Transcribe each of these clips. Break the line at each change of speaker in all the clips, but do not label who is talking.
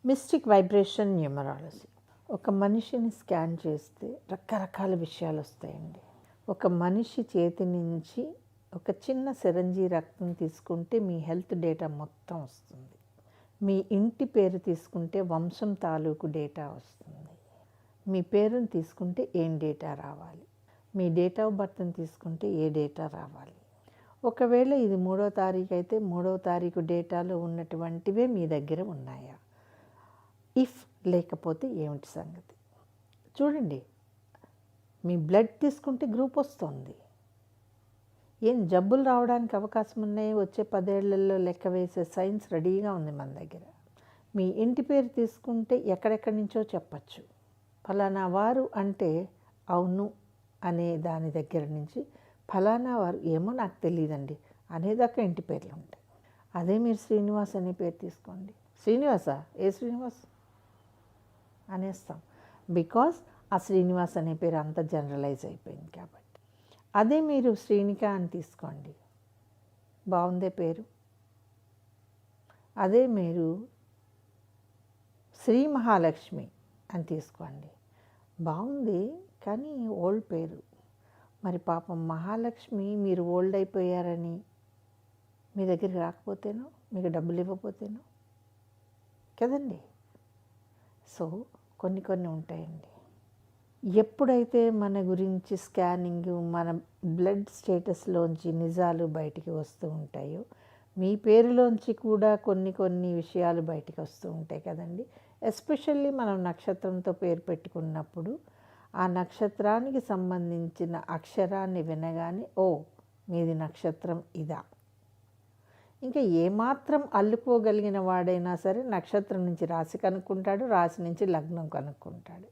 Mystic vibration numerology. ఒక మనిషిని scan చేస్తే రకరకాల విషయాలు వస్తాయండి. ఒక మనిషి చేతి నుంచి ఒక చిన్న సిరంజీ రక్తం తీసుకుంటే మీ హెల్త్ డేటా మొత్తం వస్తుంది. మీ ఇంటి పేరు తీసుకుంటే వంశం తాలూకు డేటా వస్తుంది. మీ పేరుని తీసుకుంటే ఏం డేటా రావాలి, మీ డేట్ ఆఫ్ బర్త్ని తీసుకుంటే ఏ డేటా రావాలి. ఒకవేళ ఇది 3వ తారీఖు అయితే 3వ తారీఖు డేటాలో ఉన్నటువంటివే మీ దగ్గర ఉన్నాయా? ఇఫ్ లేకపోతే ఏమిటి సంగతి? చూడండి, మీ బ్లడ్ తీసుకుంటే గ్రూప్ వస్తుంది. ఏం జబ్బులు రావడానికి అవకాశం ఉన్నాయి? వచ్చే 10 ఏళ్లలో లెక్క వేసే సైన్స్ రెడీగా ఉంది మన దగ్గర. మీ ఇంటి పేరు తీసుకుంటే ఎక్కడెక్కడి నుంచో చెప్పచ్చు. ఫలానా వారు అంటే అవును అనే దాని దగ్గర నుంచి ఫలానా వారు ఏమో నాకు తెలియదండి అనేదాకా ఇంటి పేర్లు ఉంటాయి. అదే మీరు శ్రీనివాస్ అనే పేరు తీసుకోండి. శ్రీనివాసా? ఏ శ్రీనివాస్ అనేస్తాం. బికాజ్ ఆ శ్రీనివాస్ అనే పేరు అంత జనరలైజ్ అయిపోయింది కాబట్టి. అదే మీరు శ్రీనిక అని తీసుకోండి, బాగుందే పేరు. అదే మీరు శ్రీ మహాలక్ష్మి అని తీసుకోండి, బాగుంది కానీ ఓల్డ్ పేరు. మరి పాపం మహాలక్ష్మి మీరు ఓల్డ్ అయిపోయారని మీ దగ్గరికి రాకపోతేనో, మీకు డబ్బులు ఇవ్వకపోతేనో కదండి. సో కొన్ని ఉంటాయండి. ఎప్పుడైతే మన గురించి స్కానింగ్, మన బ్లడ్ స్టేటస్లోంచి నిజాలు బయటికి వస్తూ ఉంటాయో, మీ పేరులోంచి కూడా కొన్ని విషయాలు బయటికి వస్తూ ఉంటాయి కదండి. ఎస్పెషల్లీ మనం నక్షత్రంతో పేరు పెట్టుకున్నప్పుడు ఆ నక్షత్రానికి సంబంధించిన అక్షరాన్ని వినగానే ఓ మీది నక్షత్రం ఇదా. ఇంకా ఏమాత్రం అల్లుకోగలిగిన వాడైనా సరే నక్షత్రం నుంచి రాశి కనుక్కుంటాడు, రాశి నుంచి లగ్నం కనుక్కుంటాడు.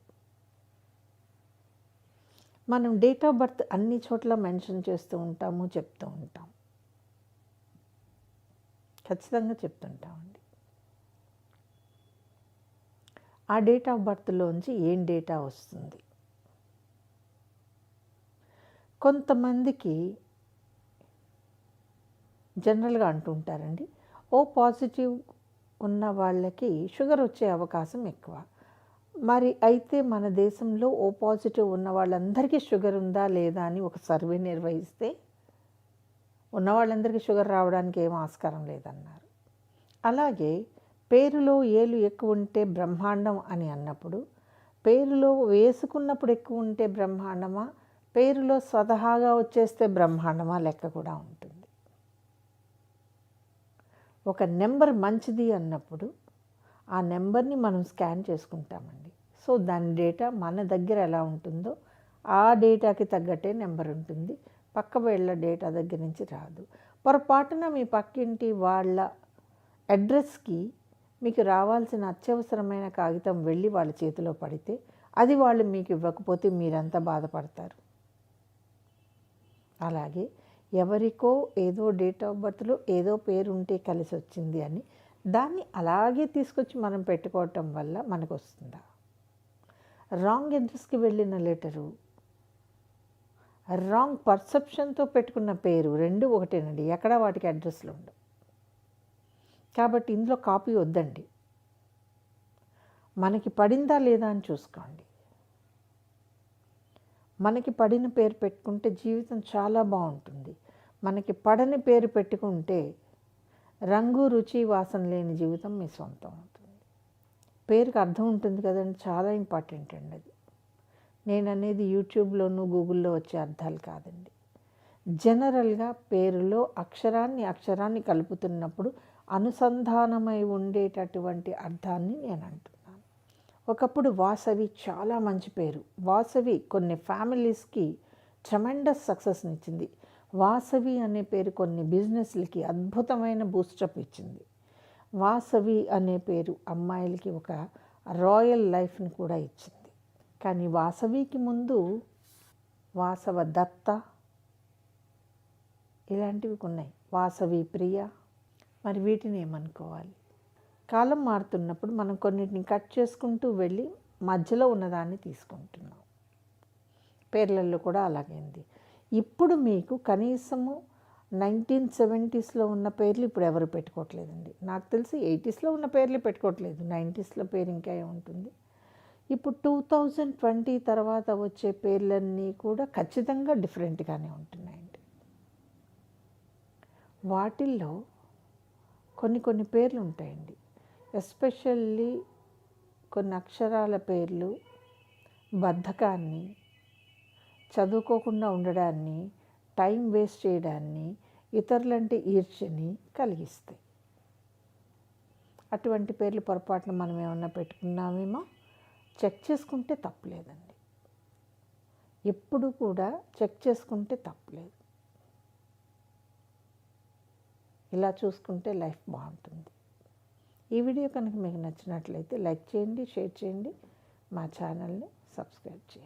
మనం డేట్ ఆఫ్ బర్త్ అన్ని చోట్ల మెన్షన్ చేస్తూ ఉంటాము, చెప్తూ ఉంటాం, ఖచ్చితంగా చెప్తుంటామండి. ఆ డేట్ ఆఫ్ బర్త్లోంచి ఏం డేటా వస్తుంది? కొంతమందికి జనరల్గా అంటుంటారండి, ఓ పాజిటివ్ ఉన్న వాళ్ళకి షుగర్ వచ్చే అవకాశం ఎక్కువ. మరి అయితే మన దేశంలో ఓ పాజిటివ్ ఉన్న వాళ్ళందరికీ షుగర్ ఉందా లేదా అని ఒక సర్వే నిర్వహిస్తే ఉన్న వాళ్ళందరికీ షుగర్ రావడానికి ఏం ఆస్కారం లేదన్నారు. అలాగే పేరులో ఏలు ఎక్కువ ఉంటే బ్రహ్మాండం అని అన్నప్పుడు, పేరులో వేసుకున్నప్పుడు ఎక్కువ ఉంటే బ్రహ్మాండమా, పేరులో స్వతహాగా వచ్చేస్తే బ్రహ్మాండమా లెక్క కూడా ఉంటుంది. ఒక నెంబర్ మంచిది అన్నప్పుడు ఆ నెంబర్ని మనం స్కాన్ చేసుకుంటామండి. సో దాని డేటా మన దగ్గర ఎలా ఉంటుందో ఆ డేటాకి తగ్గట్టే నెంబర్ ఉంటుంది. పక్క వాళ్ళ డేటా దగ్గర నుంచి రాదు. పొరపాటున మీ పక్కింటి వాళ్ళ అడ్రస్కి మీకు రావాల్సిన అత్యవసరమైన కాగితం వెళ్ళి వాళ్ళ చేతిలో పడితే అది వాళ్ళు మీకు ఇవ్వకపోతే మీరంతా బాధపడతారు. అలాగే ఎవరికో ఏదో డేట్ ఆఫ్ బర్త్లో ఏదో పేరు ఉంటే కలిసి వచ్చింది అని దాన్ని అలాగే తీసుకొచ్చి మనం పెట్టుకోవటం వల్ల మనకు వస్తుందా? రాంగ్ అడ్రస్కి వెళ్ళిన లెటరు, రాంగ్ పర్సెప్షన్తో పెట్టుకున్న పేరు రెండు ఒకటేనండి, ఎక్కడ వాటికి అడ్రస్లు ఉండవు. కాబట్టి ఇందులో కాపీ వద్దండి. మనకి పడిందా లేదా అని చూసుకోండి. మనకి పడిన పేరు పెట్టుకుంటే జీవితం చాలా బాగుంటుంది. మనకి పడని పేరు పెట్టుకుంటే రంగు రుచి వాసన లేని జీవితం మీ సొంతం అవుతుంది. పేరుకి అర్థం ఉంటుంది కదండి, చాలా ఇంపార్టెంట్ అండి అది. నేను అనేది యూట్యూబ్లోనూ గూగుల్లో వచ్చే అర్థాలు కాదండి. జనరల్గా పేరులో అక్షరాన్ని కలుపుతున్నప్పుడు అనుసంధానమై ఉండేటటువంటి అర్థాన్ని నేను అంటున్నాను. ఒకప్పుడు వాసవి చాలా మంచి పేరు. వాసవి కొన్ని ఫ్యామిలీస్కి ట్రెమెండస్ సక్సెస్ని ఇచ్చింది. వాసవి అనే పేరు కొన్ని బిజినెస్లకి అద్భుతమైన బూస్టప్ ఇచ్చింది. వాసవి అనే పేరు అమ్మాయిలకి ఒక రాయల్ లైఫ్ని కూడా ఇచ్చింది. కానీ వాసవికి ముందు వాసవ దత్త ఇలాంటివి ఉన్నాయి, వాసవి ప్రియ. మరి వీటిని ఏమనుకోవాలి? కాలం మారుతున్నప్పుడు మనం కొన్నిటిని కట్ చేసుకుంటూ వెళ్ళి మధ్యలో ఉన్నదాన్ని తీసుకుంటున్నాం. పేర్లలో కూడా అలాగైంది. ఇప్పుడు మీకు కనీసము 1970స్లో ఉన్న పేర్లు ఇప్పుడు ఎవరు పెట్టుకోవట్లేదండి. నాకు తెలిసి 80స్లో ఉన్న పేర్లు పెట్టుకోవట్లేదు. 90స్లో పేరు ఇంకా ఏముంటుంది. ఇప్పుడు 2020 తర్వాత వచ్చే పేర్లన్నీ కూడా ఖచ్చితంగా డిఫరెంట్గానే ఉంటున్నాయండి. వాటిల్లో కొన్ని పేర్లు ఉంటాయండి. ఎస్పెషల్లీ కొన్ని అక్షరాల పేర్లు బద్ధకాన్ని, చదువుకోకుండా ఉండడాన్ని, టైం వేస్ట్ చేయడాన్ని, ఇతరులంటే ఈర్ష్యని కలిగిస్తాయి. అటువంటి పేర్లు పొరపాటున మనం ఏమన్నా పెట్టుకున్నామేమో చెక్ చేసుకుంటే తప్పులేదండి. ఎప్పుడు కూడా చెక్ చేసుకుంటే తప్పులేదు. ఇలా చూసుకుంటే లైఫ్ బాగుంటుంది. ఈ వీడియో కనుక మీకు నచ్చినట్లయితే లైక్ చేయండి, షేర్ చేయండి, మా ఛానల్ని సబ్స్క్రైబ్ చేయండి.